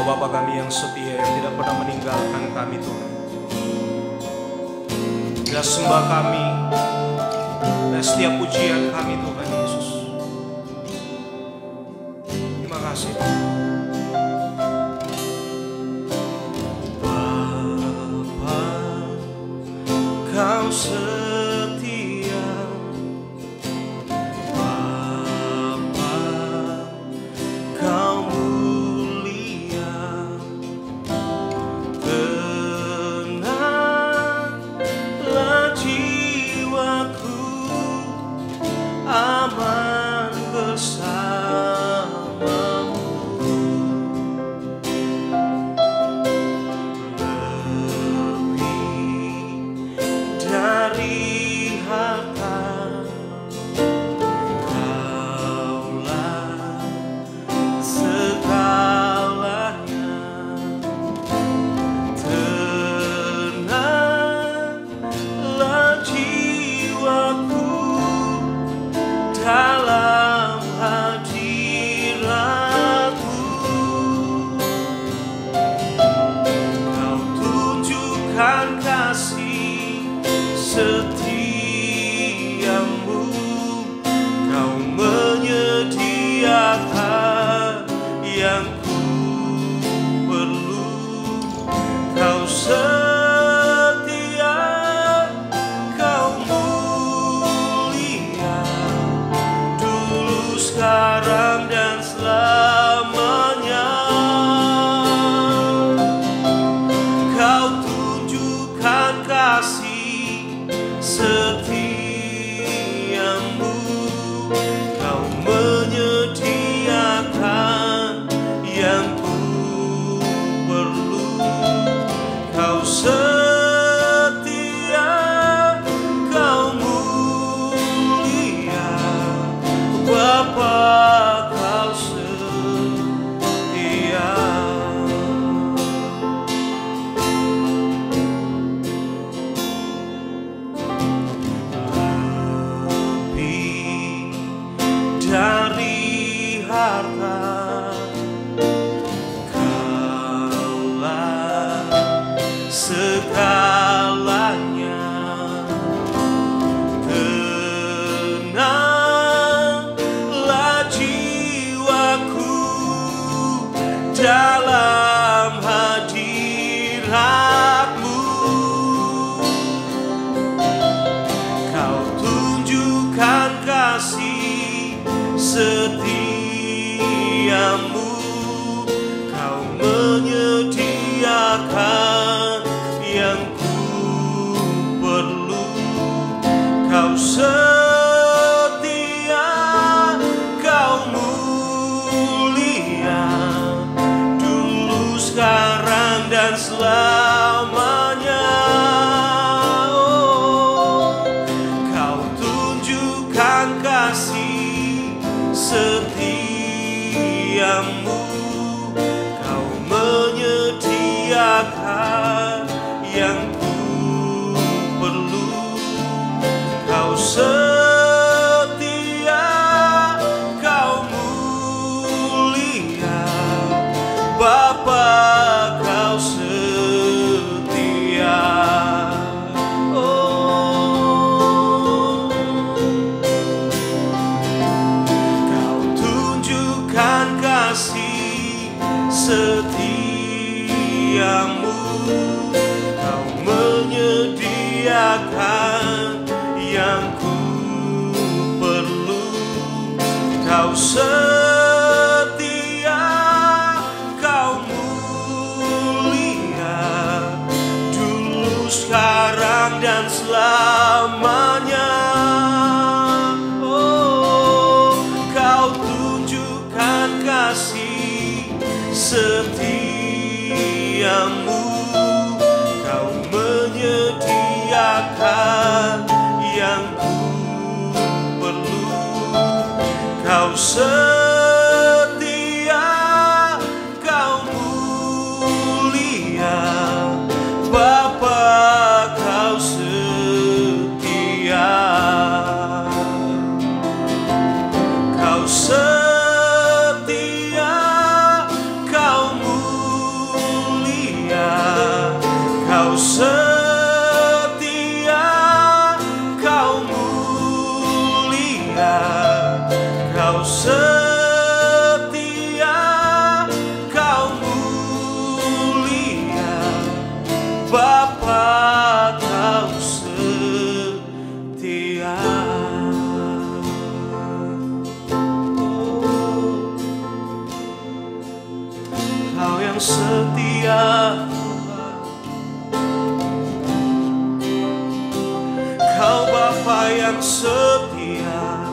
Bapa kami yang setia, yang tidak pernah meninggalkan kami Tuhan. Bila sembah kami dan setiap pujian kami Tuhan Yesus. Terima kasih Tuhan. Bapa, Kau setia. Bapa, Kau mulia. Tenanglah jiwaku, aman bersamamu. Lebih dari harta, Kaulah segalanya. Tenanglah jiwaku dalam hadirat-Mu. Kau tunjukkan kasih setiamu, Kau menyediakan yang ku perlu. Kau setia, Kau mulia, dulu, sekarang, dan selamanya. Kau tunjukkan kasih setiamu, Kau menyediakan yang ku perlu. Kau setia, Kau mulia, Bapa, Kau setia. Lebih dari harta, Kaulah segalanya. Tenanglah jiwaku dalam hadirat-Mu. Kau tunjukkan kasih setiamu, Kau menyediakan yang ku perlu. Kau setia, Kau mulia, dulu, sekarang, dan selamanya. Oh, Kau tunjukkan kasih setiamu, Kau menyediakan yang ku perlu. Kau setia, Kau mulia, Bapa, Kau setia. Oh, Kau tunjukkan kasih setiamu, Kau menyediakan yang ku perlu. Kau setia, Kau mulia, dulu, sekarang, dan selamanya. Oh, Kau tunjukkan kasih setiamu, Kau menyediakan yang ku perlu. Kau setia, Kau mulia, Bapa, Kau setia. Kau setia, Kau mulia, yang setia, Kau Bapa yang setia,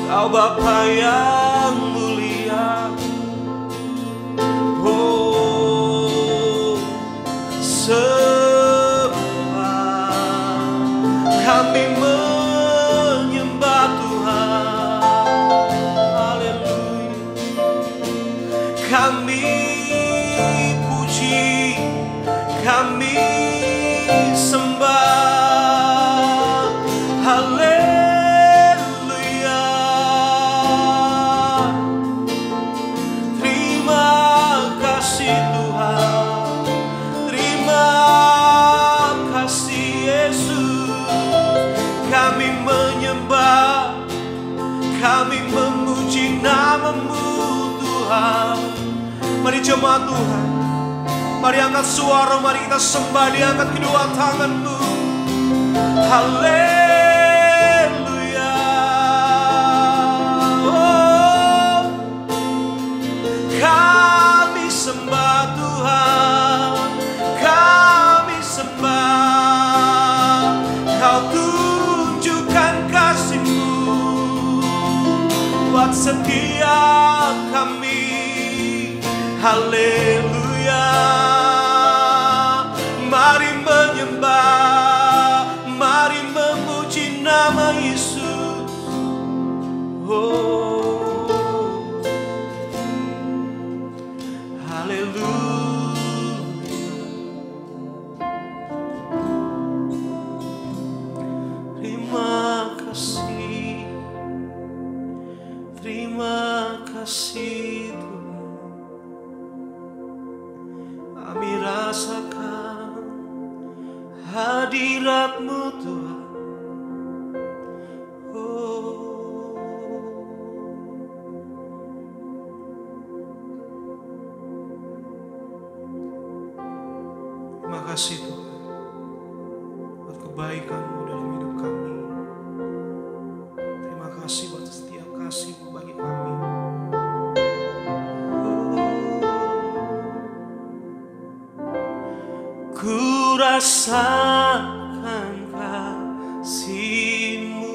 Kau Bapa yang mulia. Oh, sembah, kami menyembah Tuhan. Haleluya. Kami puji, kami sembah. Haleluya. Terima kasih Tuhan, terima kasih Yesus. Kami menyembah, kami memuji nama-Mu Tuhan. Mari jemaat Tuhan, mari angkat suara, mari kita sembah, diangkat kedua tangan-Mu. Haleluya. Oh, kami sembah Tuhan, kami sembah. Kau tunjukkan kasih-Mu buat setiap kami. Haleluya. Mari menyembah, mari memuji nama Yesus. Oh, haleluya. Terima kasih, terima kasih Tuhan. Kami rasakan hadirat-Mu Tuhan. Oh, terima kasih Tuhan buat kebaikan-Mu dalam hidup kami. Terima kasih buat setiap kasih-Mu bagi kami. Ku rasakan kasih-Mu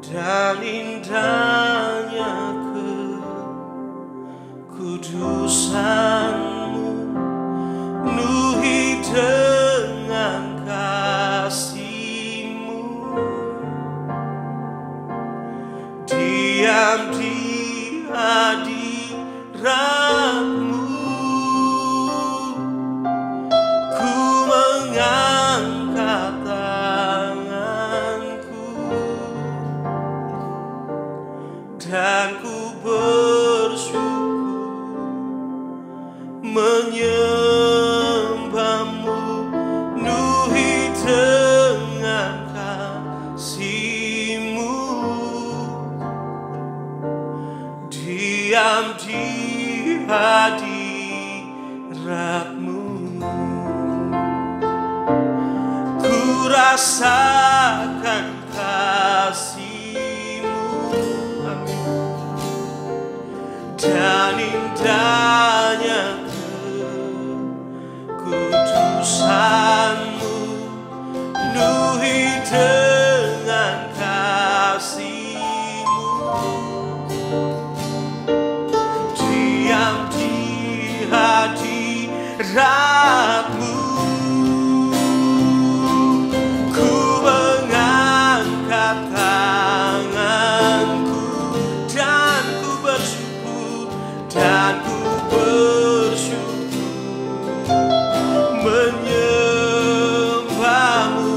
dan indahnya kekudusan-Mu, penuhi dengan kasih-Mu, diam di hadirat-Mu. Dan ku bersyukur menyembah-Mu, penuhi dengan kasih-Mu, diam di hadirat-Mu. Ku rasakan kasih dan indahnya kekudusan-Mu, penuhi dengan kasih-Mu, diam di hadirat-Mu. Ku mengangkat tanganku dan ku bersyukur, dan ku bersyukur menyembah-Mu,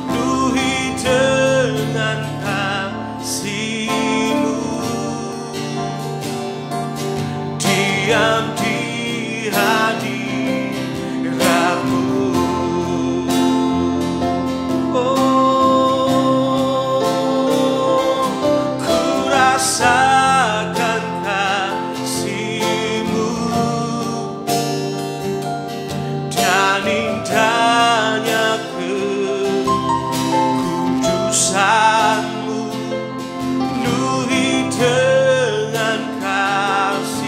penuhi dengan kasih-Mu, diam di hadirat-Mu. Oh, ku rasakan kasih-Mu dan indahnya kekudusan-Mu, penuhi dengan kasih.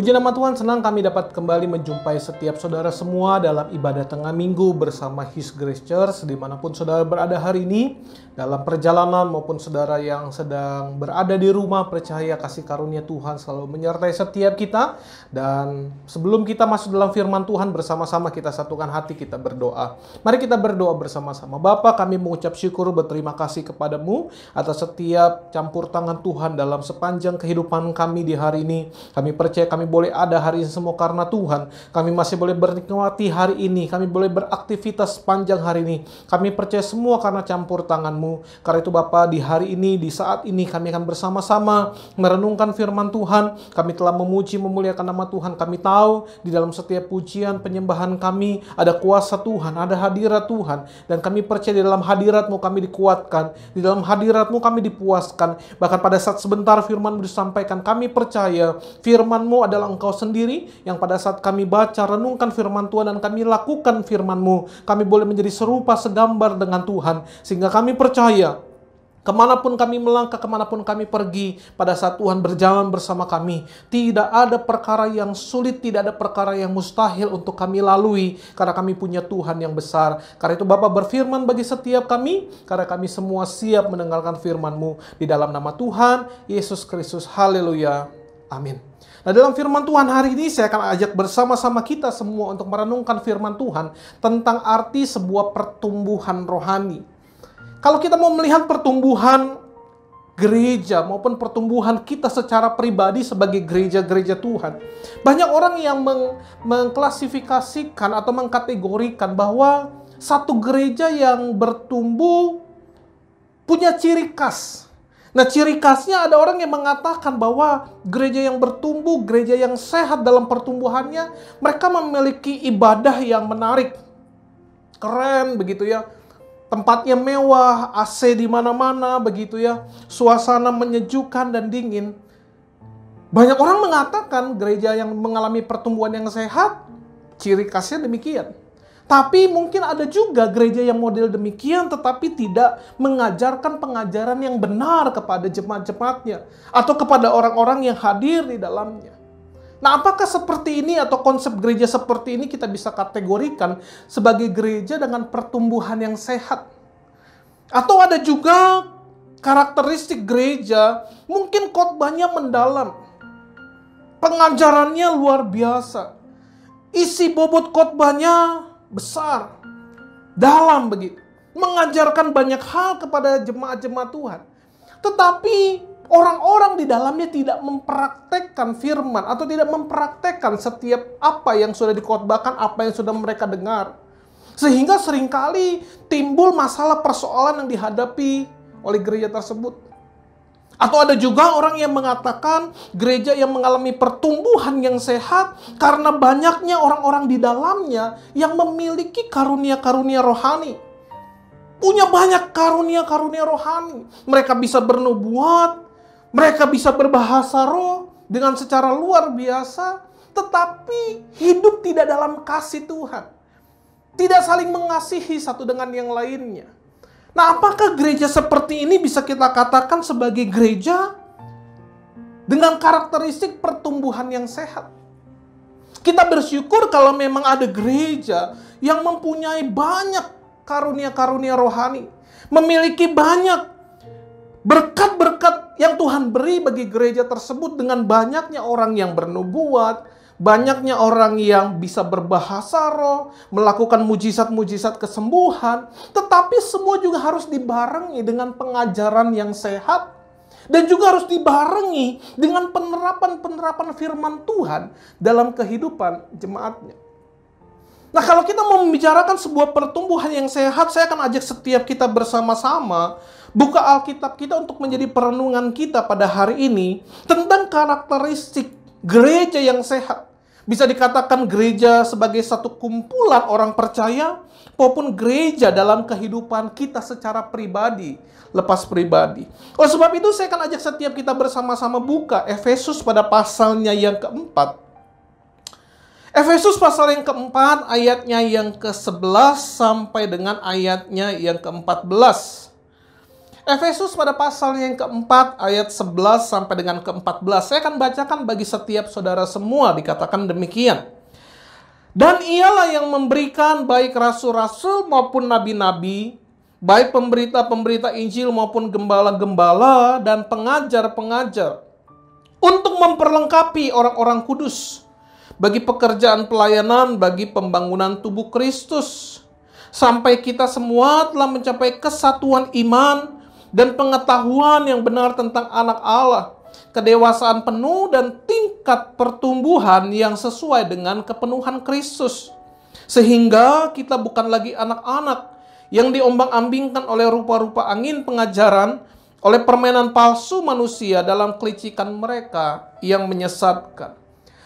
Puji nama Tuhan, senang kami dapat kembali menjumpai setiap saudara semua dalam ibadah tengah minggu bersama His Grace Church. Dimanapun saudara berada hari ini, dalam perjalanan maupun saudara yang sedang berada di rumah, percaya kasih karunia Tuhan selalu menyertai setiap kita. Dan sebelum kita masuk dalam firman Tuhan, bersama-sama kita satukan hati, kita berdoa. Mari kita berdoa bersama-sama. Bapa, kami mengucap syukur, berterima kasih kepadamu atas setiap campur tangan Tuhan dalam sepanjang kehidupan kami di hari ini. Kami percaya kami boleh ada hari ini semua karena Tuhan. Kami masih boleh bernikmati hari ini. Kami boleh beraktivitas sepanjang hari ini. Kami percaya semua karena campur tangan-Mu. Karena itu Bapa, di hari ini, di saat ini kami akan bersama-sama merenungkan firman Tuhan. Kami telah memuji, memuliakan nama Tuhan. Kami tahu di dalam setiap pujian, penyembahan kami ada kuasa Tuhan, ada hadirat Tuhan. Dan kami percaya di dalam hadirat-Mu kami dikuatkan. Di dalam hadirat-Mu kami dipuaskan. Bahkan pada saat sebentar firman-Mu disampaikan, kami percaya firman-Mu adalah Engkau sendiri yang pada saat kami baca, renungkan firman Tuhan dan kami lakukan firman-Mu, kami boleh menjadi serupa segambar dengan Tuhan. Sehingga kami percaya kemanapun kami melangkah, kemanapun kami pergi, pada saat Tuhan berjalan bersama kami, tidak ada perkara yang sulit, tidak ada perkara yang mustahil untuk kami lalui, karena kami punya Tuhan yang besar. Karena itu Bapa berfirman bagi setiap kami, karena kami semua siap mendengarkan firman-Mu. Di dalam nama Tuhan Yesus Kristus, haleluya, amin. Nah, dalam firman Tuhan hari ini saya akan ajak bersama-sama kita semua untuk merenungkan firman Tuhan tentang arti sebuah pertumbuhan rohani. Kalau kita mau melihat pertumbuhan gereja maupun pertumbuhan kita secara pribadi sebagai gereja-gereja Tuhan, banyak orang yang mengklasifikasikan atau mengkategorikan bahwa satu gereja yang bertumbuh punya ciri khas. Nah, ciri khasnya ada orang yang mengatakan bahwa gereja yang bertumbuh, gereja yang sehat dalam pertumbuhannya, mereka memiliki ibadah yang menarik. Keren begitu ya. Tempatnya mewah, AC di mana-mana begitu ya. Suasana menyejukkan dan dingin. Banyak orang mengatakan gereja yang mengalami pertumbuhan yang sehat, ciri khasnya demikian. Tapi mungkin ada juga gereja yang model demikian tetapi tidak mengajarkan pengajaran yang benar kepada jemaat-jemaatnya atau kepada orang-orang yang hadir di dalamnya. Nah, apakah seperti ini atau konsep gereja seperti ini kita bisa kategorikan sebagai gereja dengan pertumbuhan yang sehat? Atau ada juga karakteristik gereja, mungkin khotbahnya mendalam, pengajarannya luar biasa, isi bobot khotbahnya besar, dalam begitu, mengajarkan banyak hal kepada jemaat-jemaat Tuhan. Tetapi orang-orang di dalamnya tidak mempraktekkan firman atau tidak mempraktekkan setiap apa yang sudah dikhotbahkan, apa yang sudah mereka dengar. Sehingga seringkali timbul masalah persoalan yang dihadapi oleh gereja tersebut. Atau ada juga orang yang mengatakan gereja yang mengalami pertumbuhan yang sehat karena banyaknya orang-orang di dalamnya yang memiliki karunia-karunia rohani. Punya banyak karunia-karunia rohani. Mereka bisa bernubuat, mereka bisa berbahasa roh dengan secara luar biasa, tetapi hidup tidak dalam kasih Tuhan. Tidak saling mengasihi satu dengan yang lainnya. Nah, apakah gereja seperti ini bisa kita katakan sebagai gereja dengan karakteristik pertumbuhan yang sehat? Kita bersyukur kalau memang ada gereja yang mempunyai banyak karunia-karunia rohani, memiliki banyak berkat-berkat yang Tuhan beri bagi gereja tersebut dengan banyaknya orang yang bernubuat, banyaknya orang yang bisa berbahasa roh, melakukan mujizat-mujizat kesembuhan. Tetapi semua juga harus dibarengi dengan pengajaran yang sehat. Dan juga harus dibarengi dengan penerapan-penerapan firman Tuhan dalam kehidupan jemaatnya. Nah, kalau kita mau membicarakan sebuah pertumbuhan yang sehat, saya akan ajak setiap kita bersama-sama buka Alkitab kita untuk menjadi perenungan kita pada hari ini tentang karakteristik gereja yang sehat. Bisa dikatakan gereja sebagai satu kumpulan orang percaya maupun gereja dalam kehidupan kita secara pribadi, lepas pribadi. Oleh sebab itu saya akan ajak setiap kita bersama-sama buka Efesus pada pasalnya yang keempat. Efesus pasal yang keempat ayatnya yang ke-11 sampai dengan ayatnya yang ke-14. Efesus pada pasal yang keempat ayat 11 sampai dengan ke-14. Saya akan bacakan bagi setiap saudara semua, dikatakan demikian. Dan ialah yang memberikan baik rasul-rasul maupun nabi-nabi, baik pemberita-pemberita Injil maupun gembala-gembala dan pengajar-pengajar, untuk memperlengkapi orang-orang kudus bagi pekerjaan pelayanan, bagi pembangunan tubuh Kristus, sampai kita semua telah mencapai kesatuan iman dan pengetahuan yang benar tentang anak Allah, kedewasaan penuh dan tingkat pertumbuhan yang sesuai dengan kepenuhan Kristus. Sehingga kita bukan lagi anak-anak yang diombang-ambingkan oleh rupa-rupa angin pengajaran, oleh permainan palsu manusia dalam kelicikan mereka yang menyesatkan.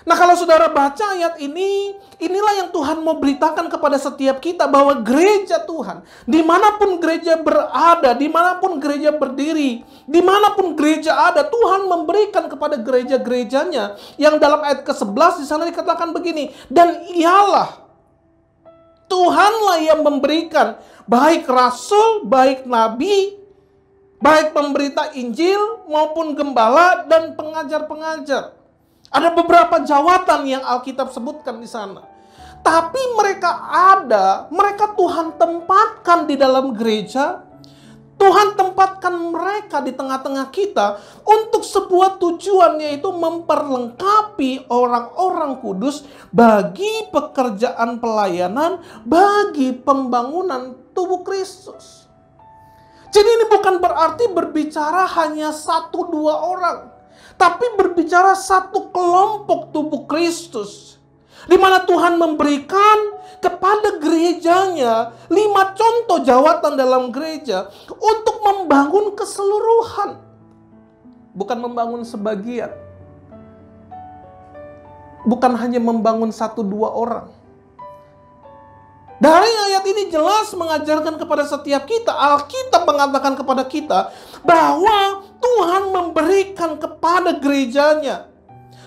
Nah, kalau saudara baca ayat ini, inilah yang Tuhan mau beritakan kepada setiap kita, bahwa gereja Tuhan, dimanapun gereja berada, dimanapun gereja berdiri, dimanapun gereja ada, Tuhan memberikan kepada gereja-gerejanya, yang dalam ayat ke-11 di sana dikatakan begini, dan ialah Tuhanlah yang memberikan baik rasul, baik nabi, baik pemberita Injil maupun gembala dan pengajar-pengajar. Ada beberapa jawatan yang Alkitab sebutkan di sana. Tapi mereka Tuhan tempatkan di dalam gereja. Tuhan tempatkan mereka di tengah-tengah kita untuk sebuah tujuan, yaitu memperlengkapi orang-orang kudus bagi pekerjaan pelayanan, bagi pembangunan tubuh Kristus. Jadi ini bukan berarti berbicara hanya 1-2 orang, tapi berbicara satu kelompok tubuh Kristus, di mana Tuhan memberikan kepada gerejanya 5 contoh jawatan dalam gereja untuk membangun keseluruhan, bukan membangun sebagian, bukan hanya membangun 1-2 orang. Dari ayat ini jelas mengajarkan kepada setiap kita, Alkitab mengatakan kepada kita bahwa Tuhan memberikan kepada gerejanya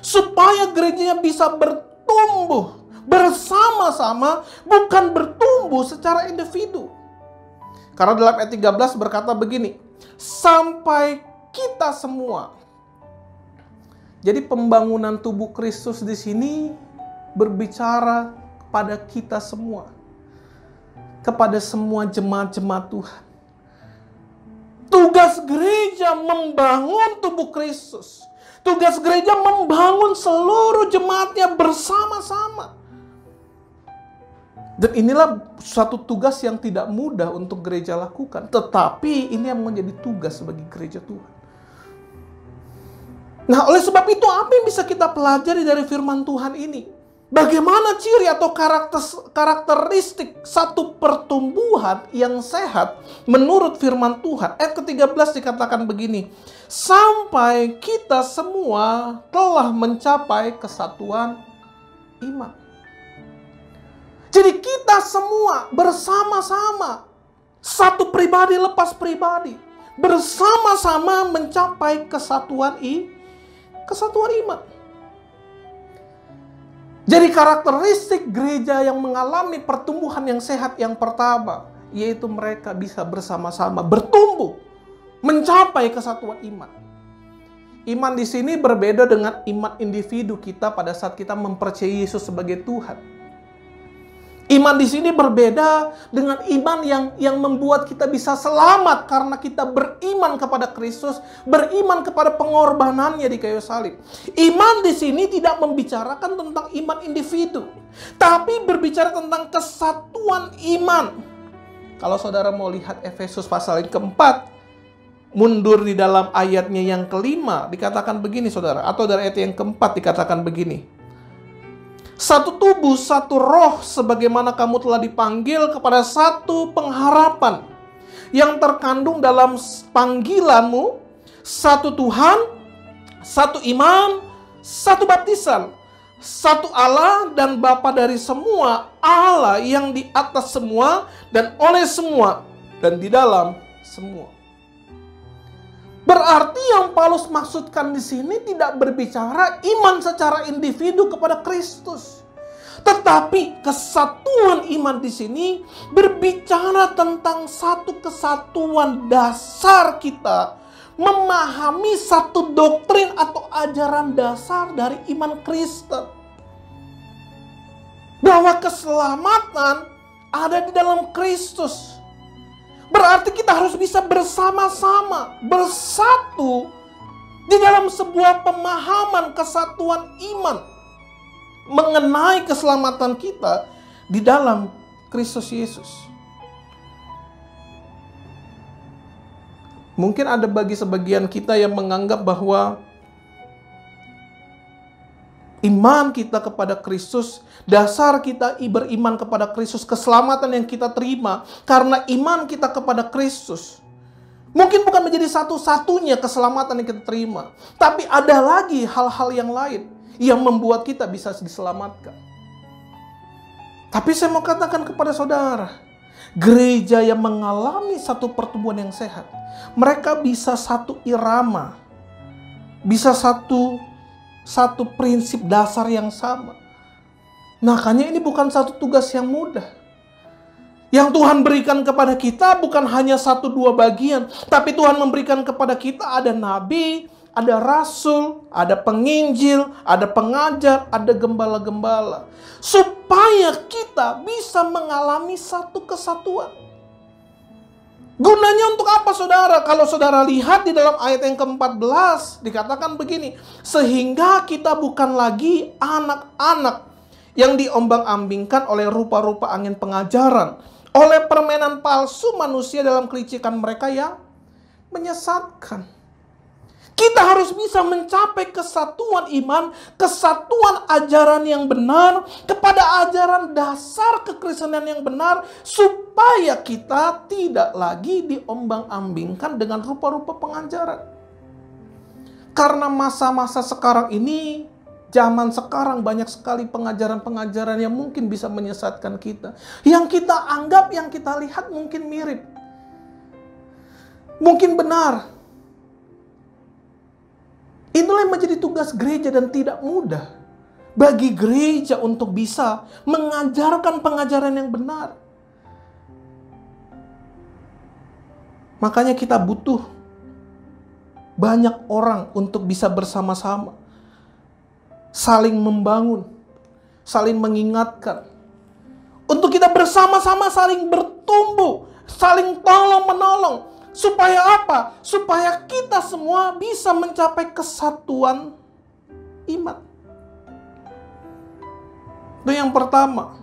supaya gerejanya bisa bertumbuh bersama-sama, bukan bertumbuh secara individu. Karena dalam ayat 13 berkata begini, sampai kita semua. Jadi pembangunan tubuh Kristus di sini berbicara kepada kita semua, kepada semua jemaat-jemaat Tuhan. Tugas gereja membangun tubuh Kristus. Tugas gereja membangun seluruh jemaatnya bersama-sama. Dan inilah suatu tugas yang tidak mudah untuk gereja lakukan. Tetapi ini yang menjadi tugas bagi gereja Tuhan. Nah, oleh sebab itu apa yang bisa kita pelajari dari firman Tuhan ini? Bagaimana ciri atau karakteristik satu pertumbuhan yang sehat menurut firman Tuhan? Ayat ke-13 dikatakan begini, sampai kita semua telah mencapai kesatuan iman. Jadi kita semua bersama-sama, satu pribadi lepas pribadi, bersama-sama mencapai kesatuan iman. Jadi karakteristik gereja yang mengalami pertumbuhan yang sehat yang pertama, yaitu mereka bisa bersama-sama bertumbuh, mencapai kesatuan iman. Iman di sini berbeda dengan iman individu kita pada saat kita mempercayai Yesus sebagai Tuhan. Iman di sini berbeda dengan iman yang membuat kita bisa selamat karena kita beriman kepada Kristus, beriman kepada pengorbanannya di kayu salib. Iman di sini tidak membicarakan tentang iman individu, tapi berbicara tentang kesatuan iman. Kalau saudara mau lihat Efesus pasal yang keempat, mundur di dalam ayatnya yang kelima, dikatakan begini saudara, atau dari ayat yang keempat dikatakan begini. Satu tubuh, satu roh, sebagaimana kamu telah dipanggil kepada satu pengharapan yang terkandung dalam panggilanmu, satu Tuhan, satu iman, satu baptisan, satu Allah dan Bapa dari semua, Allah yang di atas semua dan oleh semua dan di dalam semua. Berarti yang Paulus maksudkan di sini tidak berbicara iman secara individu kepada Kristus, Tetapi kesatuan iman di sini berbicara tentang satu kesatuan dasar kita memahami satu doktrin atau ajaran dasar dari iman Kristen. Bahwa keselamatan ada di dalam Kristus. Berarti kita harus bisa bersama-sama, bersatu di dalam sebuah pemahaman kesatuan iman mengenai keselamatan kita di dalam Kristus Yesus. Mungkin ada bagi sebagian kita yang menganggap bahwa iman kita kepada Kristus, dasar kita beriman kepada Kristus, keselamatan yang kita terima karena iman kita kepada Kristus, mungkin bukan menjadi satu-satunya keselamatan yang kita terima. Tapi ada lagi hal-hal yang lain yang membuat kita bisa diselamatkan. Tapi saya mau katakan kepada saudara, gereja yang mengalami satu pertumbuhan yang sehat, mereka bisa satu irama, bisa satu prinsip dasar yang sama. Makanya ini bukan satu tugas yang mudah. Yang Tuhan berikan kepada kita bukan hanya 1-2 bagian, tapi Tuhan memberikan kepada kita ada nabi, ada rasul, ada penginjil, ada pengajar, ada gembala-gembala. Supaya kita bisa mengalami satu kesatuan. Gunanya untuk apa saudara? Kalau saudara lihat di dalam ayat yang ke-14 dikatakan begini. Sehingga kita bukan lagi anak-anak yang diombang-ambingkan oleh rupa-rupa angin pengajaran, oleh permainan palsu manusia dalam kelicikan mereka yang menyesatkan. Kita harus bisa mencapai kesatuan iman, kesatuan ajaran yang benar, kepada ajaran dasar kekristenan yang benar, supaya kita tidak lagi diombang-ambingkan dengan rupa-rupa pengajaran. Karena masa-masa sekarang ini, zaman sekarang banyak sekali pengajaran-pengajaran yang mungkin bisa menyesatkan kita. Yang kita anggap, yang kita lihat mungkin mirip. Mungkin benar. Itulah yang menjadi tugas gereja dan tidak mudah bagi gereja untuk bisa mengajarkan pengajaran yang benar. Makanya kita butuh banyak orang untuk bisa bersama-sama, saling membangun, saling mengingatkan. Untuk kita bersama-sama saling bertumbuh, saling tolong-menolong. Supaya apa? Supaya kita semua bisa mencapai kesatuan iman. Itu yang pertama.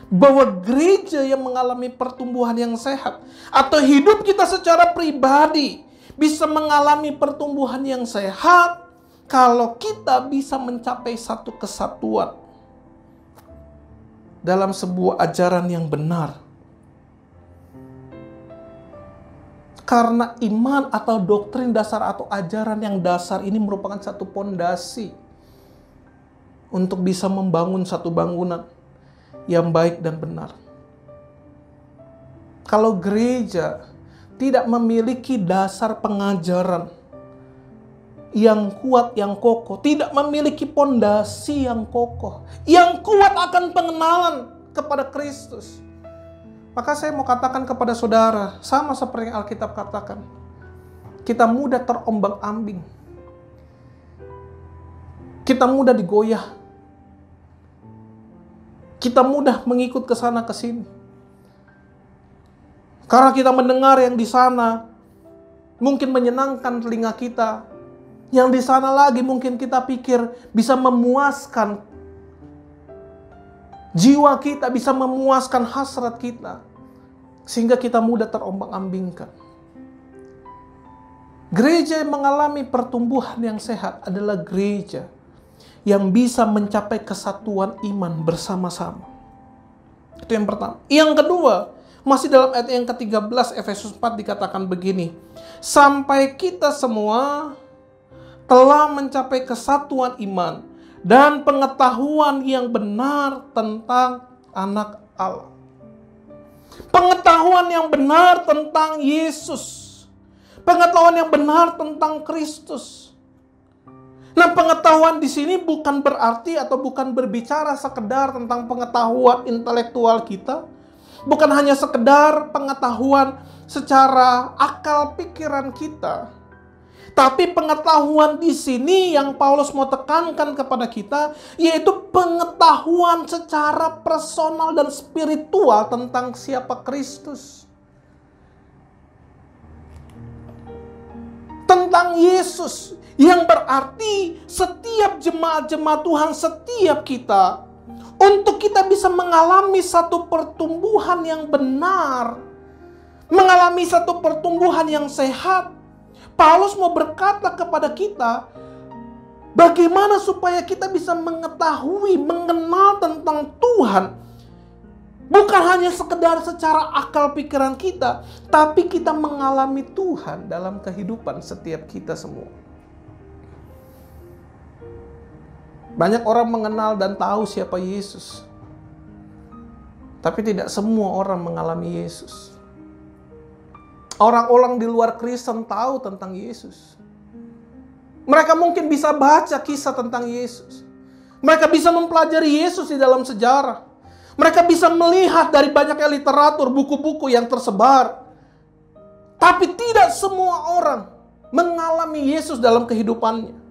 Bahwa gereja yang mengalami pertumbuhan yang sehat, atau hidup kita secara pribadi bisa mengalami pertumbuhan yang sehat kalau kita bisa mencapai satu kesatuan dalam sebuah ajaran yang benar. Karena iman atau doktrin dasar atau ajaran yang dasar ini merupakan satu pondasi untuk bisa membangun satu bangunan yang baik dan benar. Kalau gereja tidak memiliki dasar pengajaran yang kuat, yang kokoh, tidak memiliki pondasi yang kokoh, yang kuat akan pengenalan kepada Kristus, maka saya mau katakan kepada saudara, sama seperti yang Alkitab katakan, kita mudah terombang-ambing. Kita mudah digoyah. Kita mudah mengikut ke sana ke sini. Karena kita mendengar yang di sana mungkin menyenangkan telinga kita. Yang di sana lagi mungkin kita pikir bisa memuaskan jiwa kita, bisa memuaskan hasrat kita. Sehingga kita mudah terombang-ambingkan. Gereja yang mengalami pertumbuhan yang sehat adalah gereja yang bisa mencapai kesatuan iman bersama-sama. Itu yang pertama. Yang kedua, masih dalam ayat yang ke-13 Efesus 4 dikatakan begini. Sampai kita semua telah mencapai kesatuan iman dan pengetahuan yang benar tentang anak Allah. Pengetahuan yang benar tentang Yesus. Pengetahuan yang benar tentang Kristus. Nah, pengetahuan di sini bukan berarti atau bukan berbicara sekedar tentang pengetahuan intelektual kita, bukan hanya sekedar pengetahuan secara akal pikiran kita. Tapi pengetahuan di sini yang Paulus mau tekankan kepada kita, yaitu pengetahuan secara personal dan spiritual tentang siapa Kristus. Tentang Yesus, yang berarti setiap jemaat-jemaat Tuhan, setiap kita, untuk kita bisa mengalami satu pertumbuhan yang benar, mengalami satu pertumbuhan yang sehat, Paulus mau berkata kepada kita, bagaimana supaya kita bisa mengetahui, mengenal tentang Tuhan. Bukan hanya sekedar secara akal pikiran kita, tapi kita mengalami Tuhan dalam kehidupan setiap kita semua. Banyak orang mengenal dan tahu siapa Yesus, tapi tidak semua orang mengalami Yesus. Orang-orang di luar Kristen tahu tentang Yesus. Mereka mungkin bisa baca kisah tentang Yesus. Mereka bisa mempelajari Yesus di dalam sejarah. Mereka bisa melihat dari banyaknya literatur, buku-buku yang tersebar. Tapi tidak semua orang mengalami Yesus dalam kehidupannya.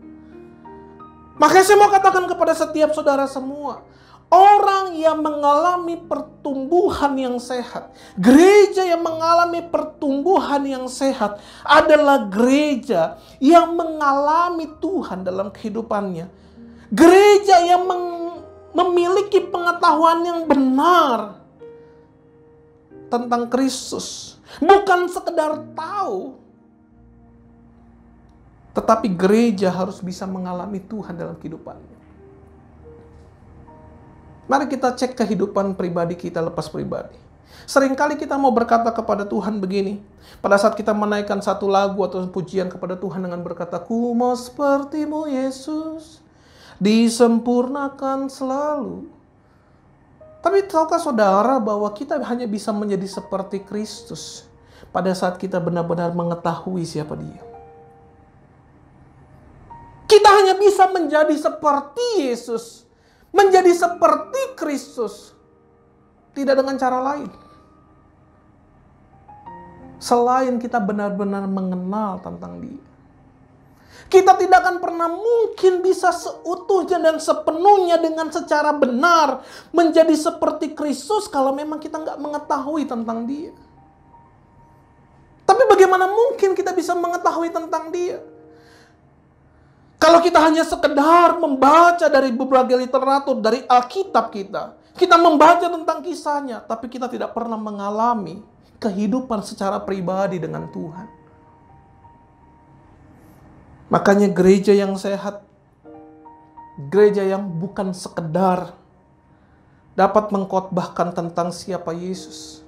Makanya saya mau katakan kepada setiap saudara semua, orang yang mengalami pertumbuhan yang sehat, gereja yang mengalami pertumbuhan yang sehat adalah gereja yang mengalami Tuhan dalam kehidupannya. Gereja yang memiliki pengetahuan yang benar tentang Kristus. Bukan sekedar tahu, tetapi gereja harus bisa mengalami Tuhan dalam kehidupannya. Mari kita cek kehidupan pribadi kita lepas pribadi. Seringkali kita mau berkata kepada Tuhan begini. Pada saat kita menaikkan satu lagu atau pujian kepada Tuhan dengan berkata, "Ku mau seperti-Mu Yesus, disempurnakan selalu." Tapi tahukah saudara bahwa kita hanya bisa menjadi seperti Kristus pada saat kita benar-benar mengetahui siapa Dia. Kita hanya bisa menjadi seperti Yesus, menjadi seperti Kristus, tidak dengan cara lain selain kita benar-benar mengenal tentang Dia. Kita tidak akan pernah mungkin bisa seutuhnya dan sepenuhnya dengan secara benar menjadi seperti Kristus kalau memang kita nggak mengetahui tentang Dia. Tapi bagaimana mungkin kita bisa mengetahui tentang Dia kalau kita hanya sekedar membaca dari beberapa literatur, dari Alkitab kita membaca tentang kisahnya, tapi kita tidak pernah mengalami kehidupan secara pribadi dengan Tuhan. Makanya gereja yang sehat, gereja yang bukan sekedar dapat mengkhotbahkan tentang siapa Yesus.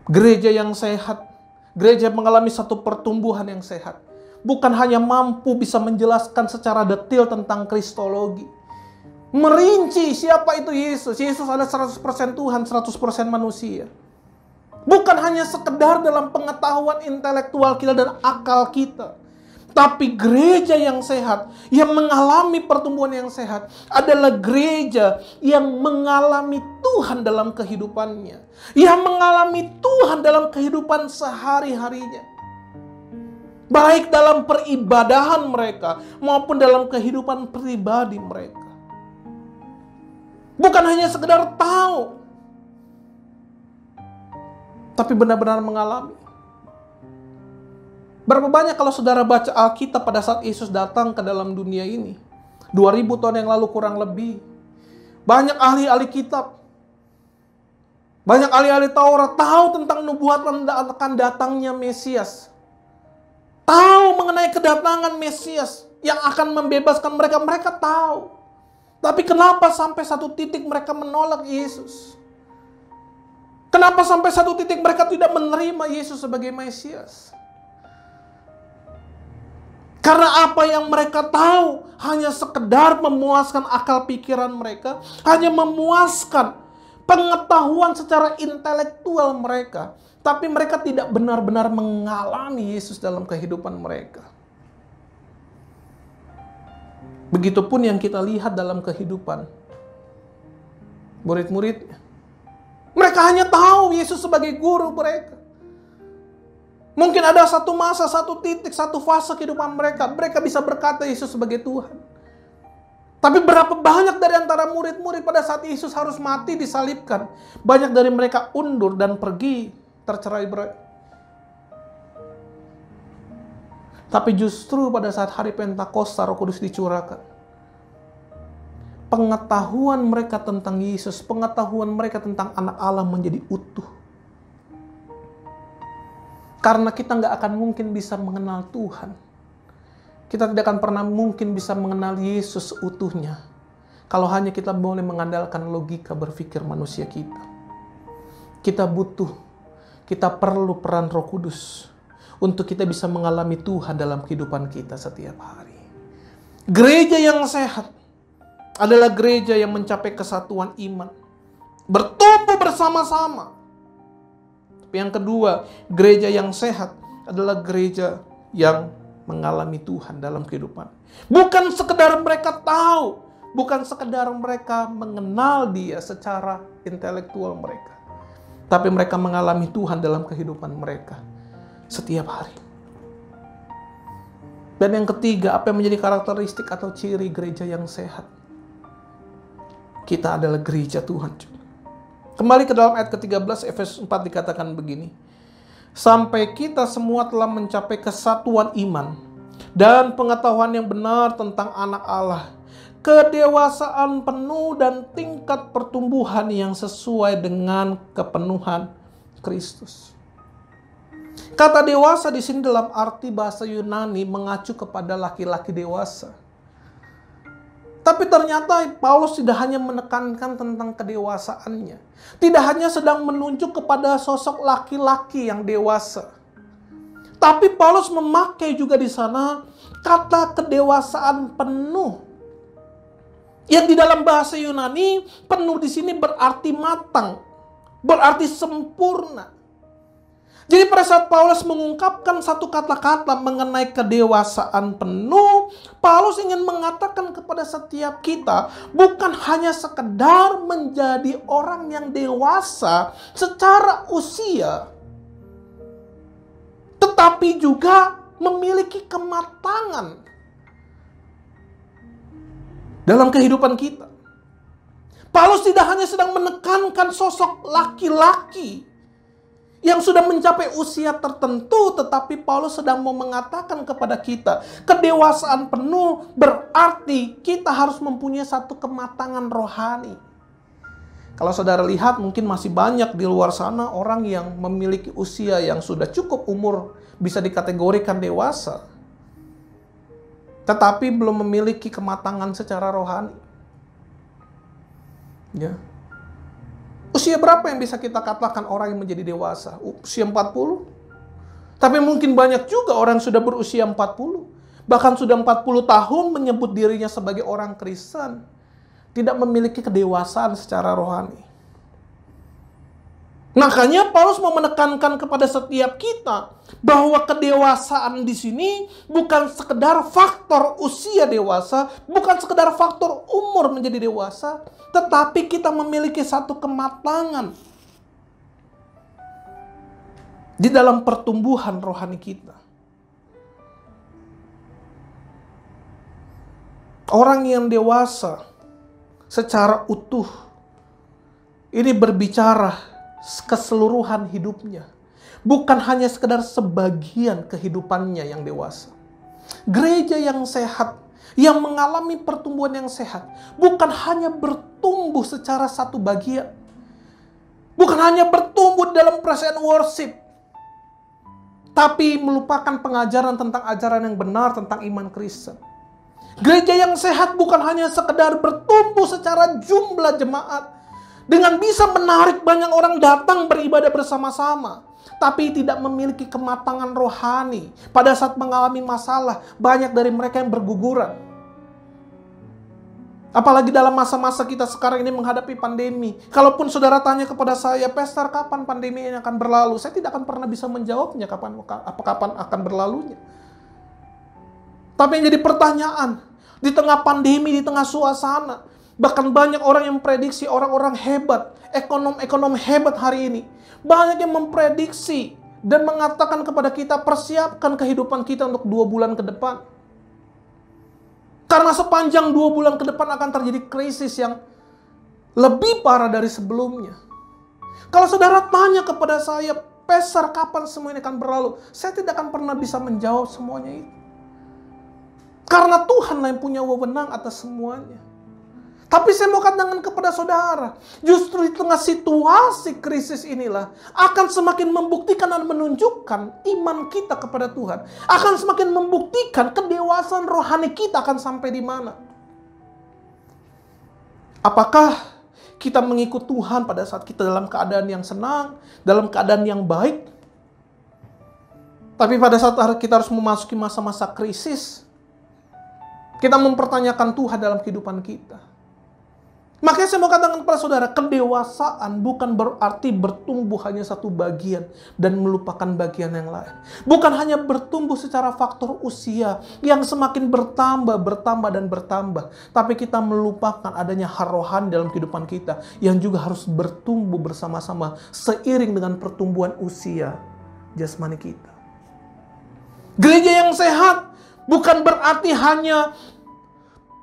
Gereja yang sehat, gereja yang mengalami satu pertumbuhan yang sehat, bukan hanya mampu bisa menjelaskan secara detail tentang kristologi, merinci siapa itu Yesus. Yesus ada 100% Tuhan, 100% manusia. Bukan hanya sekedar dalam pengetahuan intelektual kita dan akal kita. Tapi gereja yang sehat, yang mengalami pertumbuhan yang sehat, adalah gereja yang mengalami Tuhan dalam kehidupannya. Yang mengalami Tuhan dalam kehidupan sehari-harinya. Baik dalam peribadahan mereka, maupun dalam kehidupan pribadi mereka. Bukan hanya sekedar tahu, tapi benar-benar mengalami. Berapa banyak kalau saudara baca Alkitab pada saat Yesus datang ke dalam dunia ini, 2000 tahun yang lalu kurang lebih, banyak ahli-ahli kitab, banyak ahli-ahli Taurat tahu tentang nubuatan akan datangnya Mesias, tahu mengenai kedatangan Mesias yang akan membebaskan mereka. Mereka tahu. Tapi kenapa sampai satu titik mereka menolak Yesus? Kenapa sampai satu titik mereka tidak menerima Yesus sebagai Mesias? Karena apa yang mereka tahu hanya sekedar memuaskan akal pikiran mereka, hanya memuaskan pengetahuan secara intelektual mereka, tapi mereka tidak benar-benar mengalami Yesus dalam kehidupan mereka. Begitupun yang kita lihat dalam kehidupan murid-murid. Mereka hanya tahu Yesus sebagai guru mereka. Mungkin ada satu masa, satu titik, satu fase kehidupan mereka. Mereka bisa berkata Yesus sebagai Tuhan. Tapi berapa banyak dari antara murid-murid pada saat Yesus harus mati disalibkan. Banyak dari mereka undur dan pergi tercerai-berai. Tapi justru pada saat hari Pentakosta Roh Kudus dicurahkan, pengetahuan mereka tentang Yesus, pengetahuan mereka tentang Anak Allah menjadi utuh. Karena kita nggak akan mungkin bisa mengenal Tuhan. Kita tidak akan pernah mungkin bisa mengenal Yesus utuhnya kalau hanya kita boleh mengandalkan logika berpikir manusia kita. Kita perlu peran Roh Kudus untuk kita bisa mengalami Tuhan dalam kehidupan kita setiap hari. Gereja yang sehat adalah gereja yang mencapai kesatuan iman, bertumbuh bersama-sama. Tapi yang kedua, gereja yang sehat adalah gereja yang mengalami Tuhan dalam kehidupan. Bukan sekedar mereka tahu, bukan sekedar mereka mengenal Dia secara intelektual mereka, tapi mereka mengalami Tuhan dalam kehidupan mereka setiap hari. Dan yang ketiga, apa yang menjadi karakteristik atau ciri gereja yang sehat? Kita adalah gereja Tuhan. Kembali ke dalam ayat ke-13 Efesus 4 dikatakan begini. Sampai kita semua telah mencapai kesatuan iman dan pengetahuan yang benar tentang Anak Allah, kedewasaan penuh dan tingkat pertumbuhan yang sesuai dengan kepenuhan Kristus. Kata dewasa di sini dalam arti bahasa Yunani mengacu kepada laki-laki dewasa. Tapi ternyata Paulus tidak hanya menekankan tentang kedewasaannya. Tidak hanya sedang menunjuk kepada sosok laki-laki yang dewasa. Tapi Paulus memakai juga di sana kata kedewasaan penuh. Yang di dalam bahasa Yunani, penuh di sini berarti matang, berarti sempurna. Jadi pada saat Paulus mengungkapkan satu kata-kata mengenai kedewasaan penuh, Paulus ingin mengatakan kepada setiap kita, bukan hanya sekedar menjadi orang yang dewasa secara usia, tetapi juga memiliki kematangan dalam kehidupan kita. Paulus tidak hanya sedang menekankan sosok laki-laki yang sudah mencapai usia tertentu, tetapi Paulus sedang mau mengatakan kepada kita, kedewasaan penuh berarti kita harus mempunyai satu kematangan rohani. Kalau saudara lihat, mungkin masih banyak di luar sana orang yang memiliki usia yang sudah cukup umur, bisa dikategorikan dewasa, tetapi belum memiliki kematangan secara rohani. Ya. Usia berapa yang bisa kita katakan orang yang menjadi dewasa? Usia 40? Tapi mungkin banyak juga orang yang sudah berusia 40. Bahkan sudah 40 tahun menyebut dirinya sebagai orang Kristen. Tidak memiliki kedewasaan secara rohani. Makanya Paulus mau menekankan kepada setiap kita bahwa kedewasaan di sini bukan sekedar faktor usia dewasa, bukan sekedar faktor umur menjadi dewasa, tetapi kita memiliki satu kematangan di dalam pertumbuhan rohani kita. Orang yang dewasa secara utuh ini berbicara keseluruhan hidupnya, bukan hanya sekedar sebagian kehidupannya yang dewasa. Gereja yang sehat, yang mengalami pertumbuhan yang sehat, bukan hanya bertumbuh secara satu bagian, bukan hanya bertumbuh dalam perasaan worship, tapi melupakan pengajaran tentang ajaran yang benar tentang iman Kristen. Gereja yang sehat bukan hanya sekedar bertumbuh secara jumlah jemaat, dengan bisa menarik banyak orang datang beribadah bersama-sama, tapi tidak memiliki kematangan rohani. Pada saat mengalami masalah, banyak dari mereka yang berguguran. Apalagi dalam masa-masa kita sekarang ini menghadapi pandemi. Kalaupun saudara tanya kepada saya, Pastor, kapan pandemi ini akan berlalu? Saya tidak akan pernah bisa menjawabnya kapan akan berlalunya. Tapi yang jadi pertanyaan, Di tengah pandemi, di tengah suasana. Bahkan banyak orang yang memprediksi, orang-orang hebat, ekonom-ekonom hebat hari ini. Banyak yang memprediksi dan mengatakan kepada kita, persiapkan kehidupan kita untuk 2 bulan ke depan. Karena sepanjang 2 bulan ke depan akan terjadi krisis yang lebih parah dari sebelumnya. Kalau saudara tanya kepada saya, Pastor, kapan semua ini akan berlalu? Saya tidak akan pernah bisa menjawab semuanya itu. Karena Tuhan yang punya wewenang atas semuanya. Tapi saya mau katakan kepada saudara, justru di tengah situasi krisis inilah akan semakin membuktikan dan menunjukkan iman kita kepada Tuhan. Akan semakin membuktikan kedewasaan rohani kita akan sampai di mana. Apakah kita mengikut Tuhan pada saat kita dalam keadaan yang senang, dalam keadaan yang baik? Tapi pada saat kita harus memasuki masa-masa krisis, kita mempertanyakan Tuhan dalam kehidupan kita. Makanya saya mau katakan kepada saudara, kedewasaan bukan berarti bertumbuh hanya satu bagian dan melupakan bagian yang lain. Bukan hanya bertumbuh secara faktor usia yang semakin bertambah dan bertambah. Tapi kita melupakan adanya hal rohani dalam kehidupan kita yang juga harus bertumbuh bersama-sama seiring dengan pertumbuhan usia jasmani kita. Gereja yang sehat bukan berarti hanya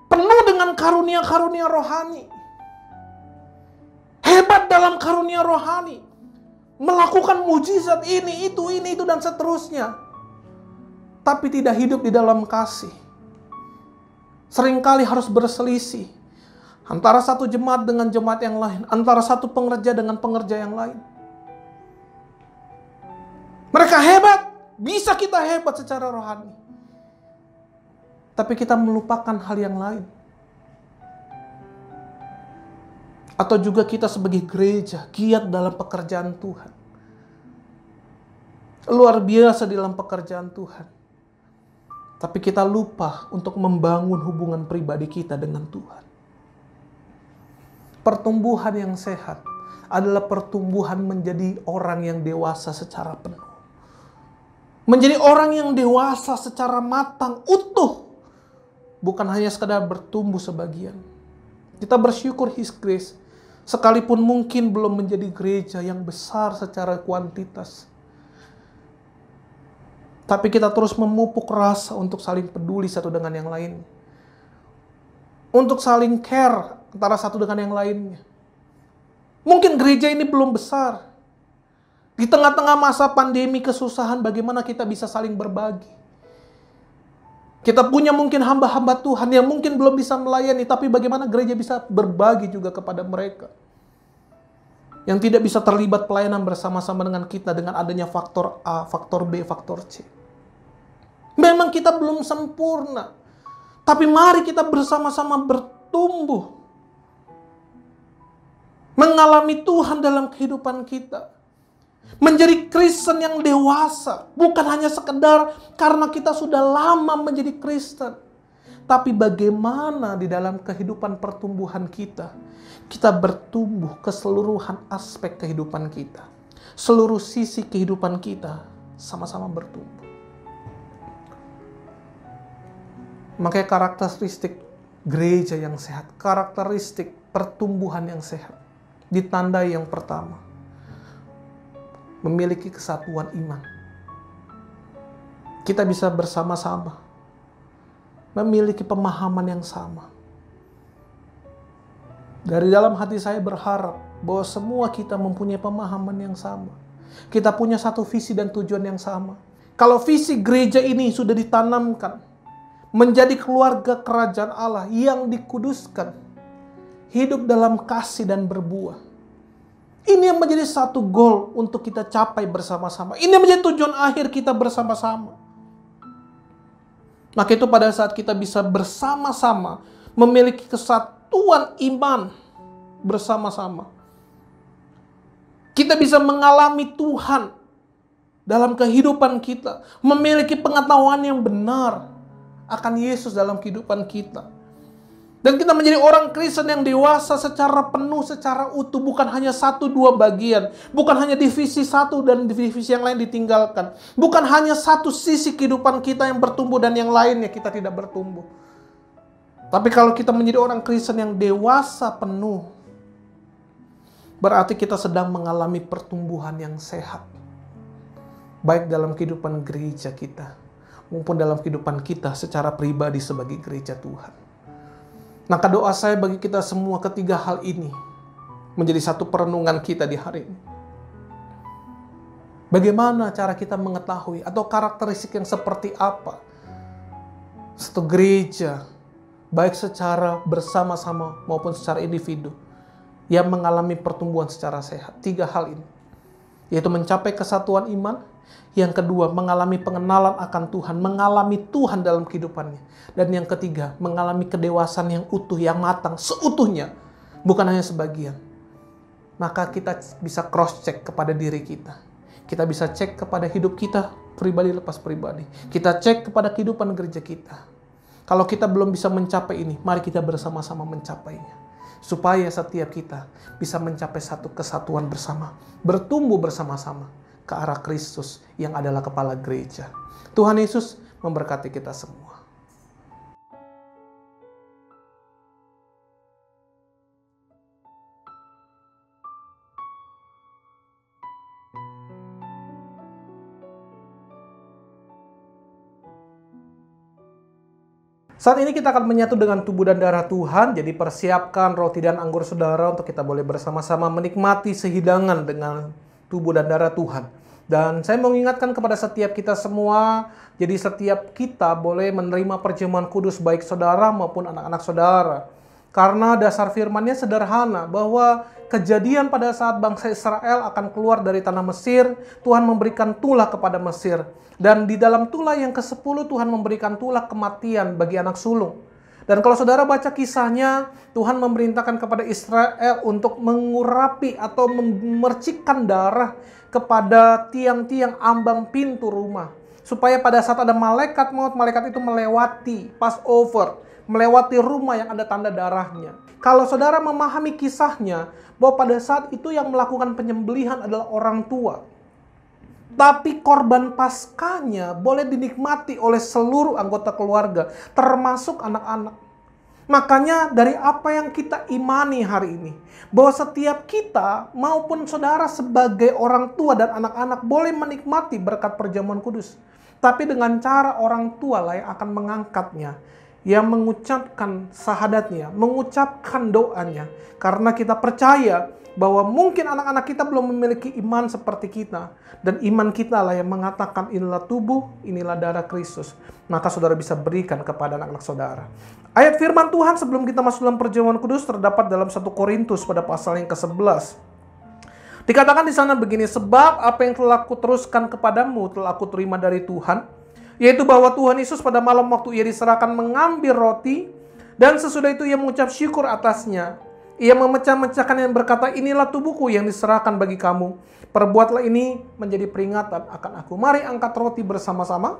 penuh dengan karunia-karunia rohani. Hebat dalam karunia rohani. Melakukan mujizat ini, itu, dan seterusnya. Tapi tidak hidup di dalam kasih. Seringkali harus berselisih. Antara satu jemaat dengan jemaat yang lain. Antara satu pengerja dengan pengerja yang lain. Mereka hebat. Bisa kita hebat secara rohani. Tapi kita melupakan hal yang lain. Atau juga kita sebagai gereja giat dalam pekerjaan Tuhan. Luar biasa dalam pekerjaan Tuhan. Tapi kita lupa untuk membangun hubungan pribadi kita dengan Tuhan. Pertumbuhan yang sehat adalah pertumbuhan menjadi orang yang dewasa secara penuh. Menjadi orang yang dewasa secara matang, utuh. Bukan hanya sekadar bertumbuh sebagian. Kita bersyukur His Grace. Sekalipun mungkin belum menjadi gereja yang besar secara kuantitas. Tapi kita terus memupuk rasa untuk saling peduli satu dengan yang lain. Untuk saling care antara satu dengan yang lainnya. Mungkin gereja ini belum besar. Di tengah-tengah masa pandemi kesusahan, bagaimana kita bisa saling berbagi. Kita punya mungkin hamba-hamba Tuhan yang mungkin belum bisa melayani, tapi bagaimana gereja bisa berbagi juga kepada mereka. Yang tidak bisa terlibat pelayanan bersama-sama dengan kita dengan adanya faktor A, faktor B, faktor C. Memang kita belum sempurna, tapi mari kita bersama-sama bertumbuh. Mengalami Tuhan dalam kehidupan kita. Menjadi Kristen yang dewasa. Bukan hanya sekedar karena kita sudah lama menjadi Kristen. Tapi bagaimana di dalam kehidupan pertumbuhan kita. Kita bertumbuh keseluruhan aspek kehidupan kita. Seluruh sisi kehidupan kita sama-sama bertumbuh. Makanya karakteristik gereja yang sehat. Karakteristik pertumbuhan yang sehat. Ditandai yang pertama. Memiliki kesatuan iman. Kita bisa bersama-sama memiliki pemahaman yang sama. Dari dalam hati saya berharap bahwa semua kita mempunyai pemahaman yang sama. Kita punya satu visi dan tujuan yang sama. Kalau visi gereja ini sudah ditanamkan menjadi keluarga kerajaan Allah yang dikuduskan, hidup dalam kasih dan berbuah. Ini yang menjadi satu goal untuk kita capai bersama-sama. Ini yang menjadi tujuan akhir kita bersama-sama. Maka itu pada saat kita bisa bersama-sama memiliki kesatuan iman bersama-sama. Kita bisa mengalami Tuhan dalam kehidupan kita. Memiliki pengetahuan yang benar akan Yesus dalam kehidupan kita. Dan kita menjadi orang Kristen yang dewasa secara penuh, secara utuh. Bukan hanya 1-2 bagian. Bukan hanya divisi satu dan divisi yang lain ditinggalkan. Bukan hanya satu sisi kehidupan kita yang bertumbuh dan yang lainnya kita tidak bertumbuh. Tapi kalau kita menjadi orang Kristen yang dewasa penuh, berarti kita sedang mengalami pertumbuhan yang sehat. Baik dalam kehidupan gereja kita, maupun dalam kehidupan kita secara pribadi sebagai gereja Tuhan. Maka doa saya bagi kita semua ketiga hal ini menjadi satu perenungan kita di hari ini. Bagaimana cara kita mengetahui atau karakteristik yang seperti apa satu gereja, baik secara bersama-sama maupun secara individu, yang mengalami pertumbuhan secara sehat. Tiga hal ini, yaitu mencapai kesatuan iman. Yang kedua, mengalami pengenalan akan Tuhan, mengalami Tuhan dalam kehidupannya. Dan yang ketiga, mengalami kedewasaan yang utuh, yang matang, seutuhnya, bukan hanya sebagian. Maka kita bisa cross-check kepada diri kita. Kita bisa cek kepada hidup kita, pribadi lepas pribadi. Kita cek kepada kehidupan gereja kita. Kalau kita belum bisa mencapai ini, mari kita bersama-sama mencapainya. Supaya setiap kita bisa mencapai satu kesatuan bersama. Bertumbuh bersama-sama ke arah Kristus yang adalah kepala gereja. Tuhan Yesus memberkati kita semua. Saat ini kita akan menyatu dengan tubuh dan darah Tuhan. Jadi persiapkan roti dan anggur saudara untuk kita boleh bersama-sama menikmati sehidangan dengan tubuh dan darah Tuhan. Dan saya mau mengingatkan kepada setiap kita semua, jadi setiap kita boleh menerima perjamuan kudus baik saudara maupun anak-anak saudara. Karena dasar firman-Nya sederhana, bahwa kejadian pada saat bangsa Israel akan keluar dari tanah Mesir, Tuhan memberikan tulah kepada Mesir. Dan di dalam tulah yang ke-10 Tuhan memberikan tulah kematian bagi anak sulung. Dan kalau saudara baca kisahnya, Tuhan memerintahkan kepada Israel untuk mengurapi atau memercikkan darah kepada tiang-tiang ambang pintu rumah. Supaya pada saat ada malaikat maut, malaikat itu melewati Passover, melewati rumah yang ada tanda darahnya. Kalau saudara memahami kisahnya, bahwa pada saat itu yang melakukan penyembelihan adalah orang tua. Tapi korban paskahnya boleh dinikmati oleh seluruh anggota keluarga, termasuk anak-anak. Makanya dari apa yang kita imani hari ini, bahwa setiap kita maupun saudara sebagai orang tua dan anak-anak boleh menikmati berkat perjamuan kudus. Tapi dengan cara orang tua lah yang akan mengangkatnya, yang mengucapkan syahadatnya, mengucapkan doanya. Karena kita percaya bahwa mungkin anak-anak kita belum memiliki iman seperti kita. Dan iman kita lah yang mengatakan inilah tubuh, inilah darah Kristus. Maka saudara bisa berikan kepada anak-anak saudara. Ayat firman Tuhan sebelum kita masuk dalam perjamuan kudus terdapat dalam 1 Korintus pada pasal yang ke-11. Dikatakan di sana begini, sebab apa yang telah kuteruskan kepadamu telah aku terima dari Tuhan, yaitu bahwa Tuhan Yesus pada malam waktu ia diserahkan mengambil roti, dan sesudah itu ia mengucap syukur atasnya. Ia memecah-mecahkan yang berkata, inilah tubuhku yang diserahkan bagi kamu. Perbuatlah ini menjadi peringatan akan aku. Mari angkat roti bersama-sama.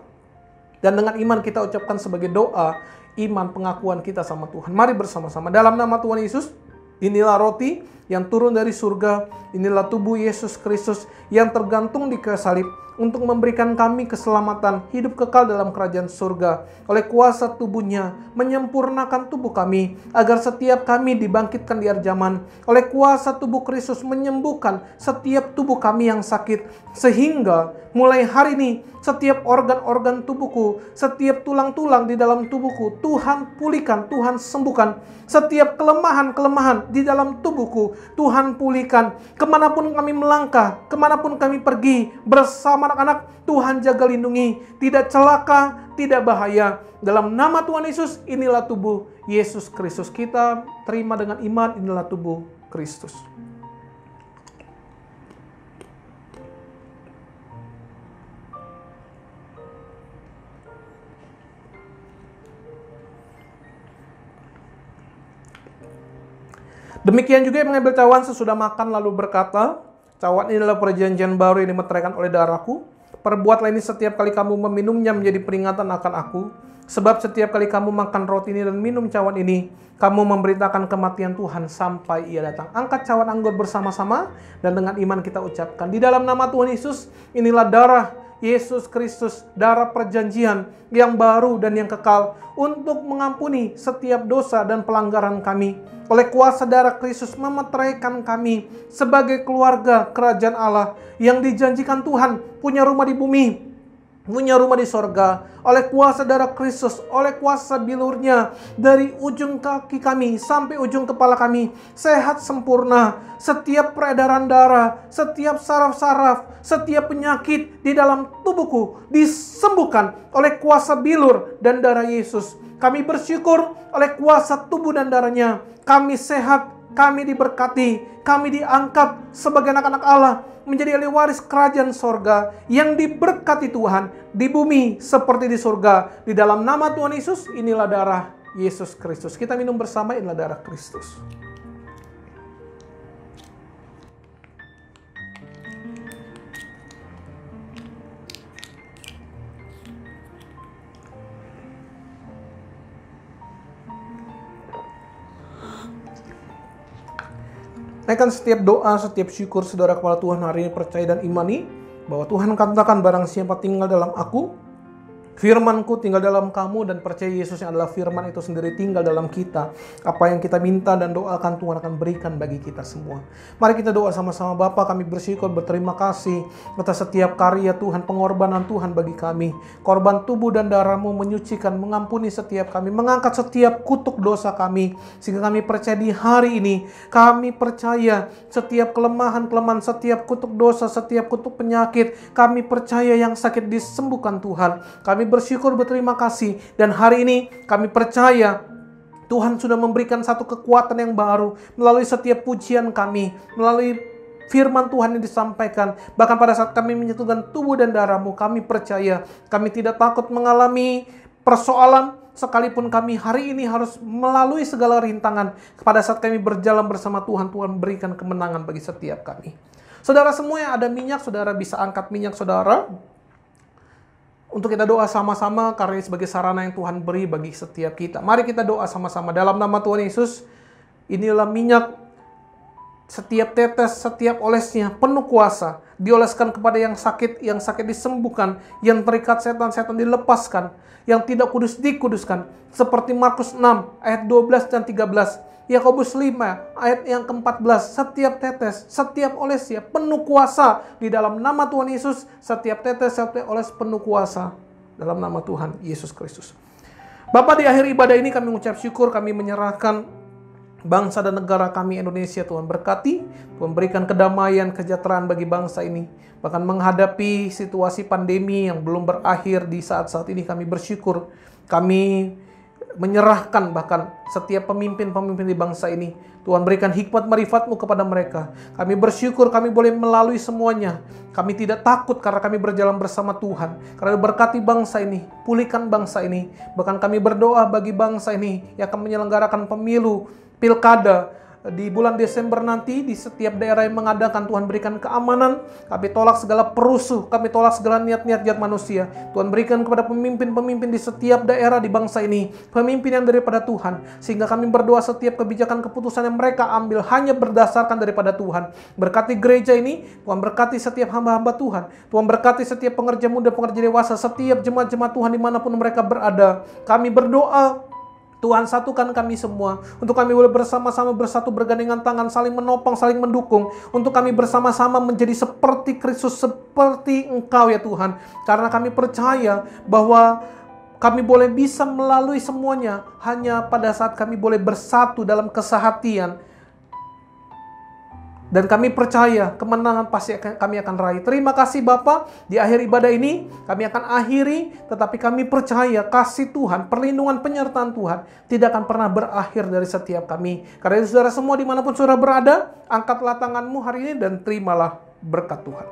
Dan dengan iman kita ucapkan sebagai doa, iman pengakuan kita sama Tuhan. Mari bersama-sama. Dalam nama Tuhan Yesus, inilah roti yang turun dari surga. Inilah tubuh Yesus Kristus yang tergantung di kayu salib untuk memberikan kami keselamatan, hidup kekal dalam kerajaan surga. Oleh kuasa tubuhnya, menyempurnakan tubuh kami, agar setiap kami dibangkitkan di akhir zaman. Oleh kuasa tubuh Kristus menyembuhkan setiap tubuh kami yang sakit. Sehingga mulai hari ini, setiap organ-organ tubuhku, setiap tulang-tulang di dalam tubuhku, Tuhan pulihkan, Tuhan sembuhkan. Setiap kelemahan-kelemahan di dalam tubuhku, Tuhan pulihkan. Kemanapun kami melangkah, kemanapun kami pergi, bersama anak-anak, Tuhan jaga lindungi. Tidak celaka, tidak bahaya. Dalam nama Tuhan Yesus, inilah tubuh Yesus Kristus. Kita terima dengan iman, inilah tubuh Kristus. Demikian juga yang mengambil cawan sesudah makan lalu berkata, cawan ini adalah perjanjian baru yang dimeteraikan oleh darahku. Perbuatlah ini setiap kali kamu meminumnya menjadi peringatan akan aku. Sebab setiap kali kamu makan roti ini dan minum cawan ini, kamu memberitakan kematian Tuhan sampai ia datang. Angkat cawan anggur bersama-sama dan dengan iman kita ucapkan, di dalam nama Tuhan Yesus, inilah darah Yesus Kristus, darah perjanjian yang baru dan yang kekal, untuk mengampuni setiap dosa dan pelanggaran kami. Oleh kuasa darah Kristus memeteraikan kami sebagai keluarga kerajaan Allah yang dijanjikan Tuhan punya rumah di bumi, punya rumah di sorga. Oleh kuasa darah Kristus, oleh kuasa bilurnya, dari ujung kaki kami sampai ujung kepala kami sehat sempurna. Setiap peredaran darah, setiap saraf-saraf, setiap penyakit di dalam tubuhku disembuhkan oleh kuasa bilur dan darah Yesus. Kami bersyukur oleh kuasa tubuh dan darahnya kami sehat, kami diberkati, kami diangkat sebagai anak-anak Allah, menjadi ahli waris kerajaan sorga yang diberkati Tuhan di bumi seperti di surga. Di dalam nama Tuhan Yesus, inilah darah Yesus Kristus. Kita minum bersama, inilah darah Kristus. Naikkan setiap doa, setiap syukur saudara kepada Tuhan hari ini, percaya dan imani bahwa Tuhan katakan, barang siapa tinggal dalam aku, firman-Ku tinggal dalam kamu, dan percaya Yesus yang adalah firman itu sendiri tinggal dalam kita. Apa yang kita minta dan doakan, Tuhan akan berikan bagi kita semua. Mari kita doa sama-sama. Bapa, kami bersyukur, berterima kasih atas setiap karya Tuhan, pengorbanan Tuhan bagi kami. Korban tubuh dan darah-Mu menyucikan, mengampuni setiap kami, mengangkat setiap kutuk dosa kami. Sehingga kami percaya di hari ini, kami percaya setiap kelemahan-kelemahan, setiap kutuk dosa, setiap kutuk penyakit, kami percaya yang sakit disembuhkan Tuhan. Kami bersyukur, berterima kasih, dan hari ini kami percaya Tuhan sudah memberikan satu kekuatan yang baru melalui setiap pujian kami, melalui firman Tuhan yang disampaikan. Bahkan pada saat kami menyentuhkan tubuh dan darah-Mu, kami percaya kami tidak takut mengalami persoalan, sekalipun kami hari ini harus melalui segala rintangan. Pada saat kami berjalan bersama Tuhan, Tuhan berikan kemenangan bagi setiap kami. Saudara semua yang ada minyak, saudara bisa angkat minyak saudara untuk kita doa sama-sama, karena ini sebagai sarana yang Tuhan beri bagi setiap kita. Mari kita doa sama-sama dalam nama Tuhan Yesus. Inilah minyak, setiap tetes, setiap olesnya penuh kuasa, dioleskan kepada yang sakit disembuhkan, yang terikat setan dilepaskan, yang tidak kudus dikuduskan. Seperti Markus 6 ayat 12 dan 13. Yakobus 5 ayat yang ke-14, setiap tetes, setiap olesnya penuh kuasa di dalam nama Tuhan Yesus. Setiap tetes, setiap oles penuh kuasa dalam nama Tuhan Yesus Kristus. Bapa, di akhir ibadah ini kami mengucap syukur, kami menyerahkan bangsa dan negara kami Indonesia. Tuhan berkati, Tuhan berikan kedamaian, kesejahteraan bagi bangsa ini. Bahkan menghadapi situasi pandemi yang belum berakhir di saat-saat ini, kami bersyukur, kami menyerahkan bahkan setiap pemimpin-pemimpin di bangsa ini. Tuhan berikan hikmat marifat-Mu kepada mereka. Kami bersyukur kami boleh melalui semuanya. Kami tidak takut karena kami berjalan bersama Tuhan. Karena berkati bangsa ini, pulihkan bangsa ini. Bahkan kami berdoa bagi bangsa ini yang akan menyelenggarakan pemilu, pilkada di bulan Desember nanti. Di setiap daerah yang mengadakan, Tuhan berikan keamanan. Kami tolak segala perusuh, kami tolak segala niat-niat jahat manusia. Tuhan berikan kepada pemimpin-pemimpin di setiap daerah di bangsa ini pemimpin yang daripada Tuhan, sehingga kami berdoa setiap kebijakan keputusan yang mereka ambil hanya berdasarkan daripada Tuhan. Berkati gereja ini, Tuhan berkati setiap hamba-hamba Tuhan. Tuhan berkati setiap pengerja muda, pengerja dewasa, setiap jemaat-jemaat Tuhan dimanapun mereka berada. Kami berdoa, Tuhan satukan kami semua, untuk kami boleh bersama-sama bersatu, bergandengan tangan, saling menopang, saling mendukung, untuk kami bersama-sama menjadi seperti Kristus, seperti Engkau ya Tuhan. Karena kami percaya bahwa kami boleh bisa melalui semuanya hanya pada saat kami boleh bersatu dalam kesehatian. Dan kami percaya kemenangan pasti kami akan raih. Terima kasih Bapa. Di akhir ibadah ini kami akan akhiri, tetapi kami percaya kasih Tuhan, perlindungan, penyertaan Tuhan tidak akan pernah berakhir dari setiap kami. Karena itu saudara semua dimanapun saudara berada, angkatlah tanganmu hari ini dan terimalah berkat Tuhan.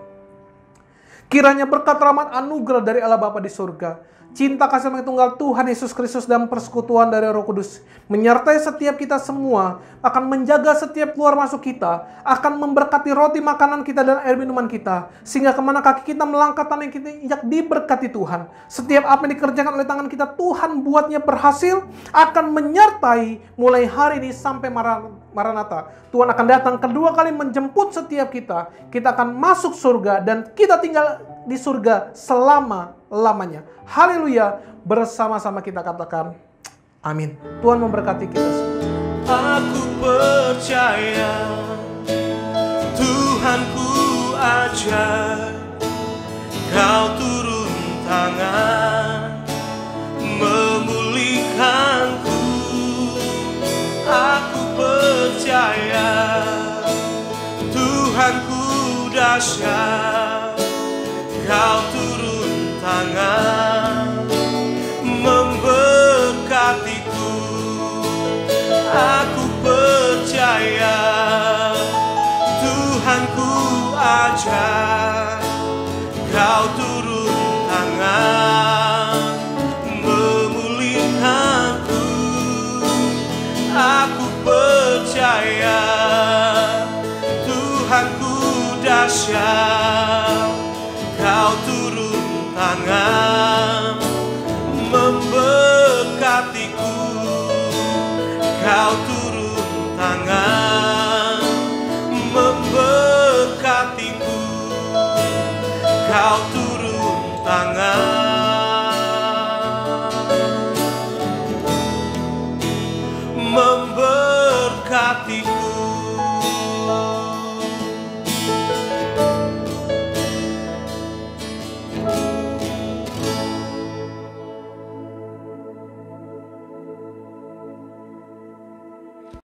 Kiranya berkat, rahmat, anugerah dari Allah Bapa di surga, cinta kasih tunggal Tuhan Yesus Kristus dan persekutuan dari Roh Kudus menyertai setiap kita semua, akan menjaga setiap keluar masuk kita, akan memberkati roti makanan kita dan air minuman kita, sehingga kemana kaki kita melangkah tanah yang kita injak diberkati Tuhan. Setiap apa yang dikerjakan oleh tangan kita, Tuhan buatnya berhasil, akan menyertai mulai hari ini sampai Maranatha. Tuhan akan datang kedua kali menjemput setiap kita. Kita akan masuk surga dan kita tinggal di surga selama-lamanya. Haleluya. Bersama-sama kita katakan amin. Tuhan memberkati kita semua. Aku percaya Tuhanku ajar, Kau turun tangan memulihkanku. Aku percaya Tuhanku dahsyat, Kau turun tangan memberkatiku. Aku percaya Tuhanku ajar, Kau turun tangan memulihkanku. Aku percaya Tuhanku dahsyat, Kau turun tangan memberkatiku. Kau turun tangan memberkatiku. Kau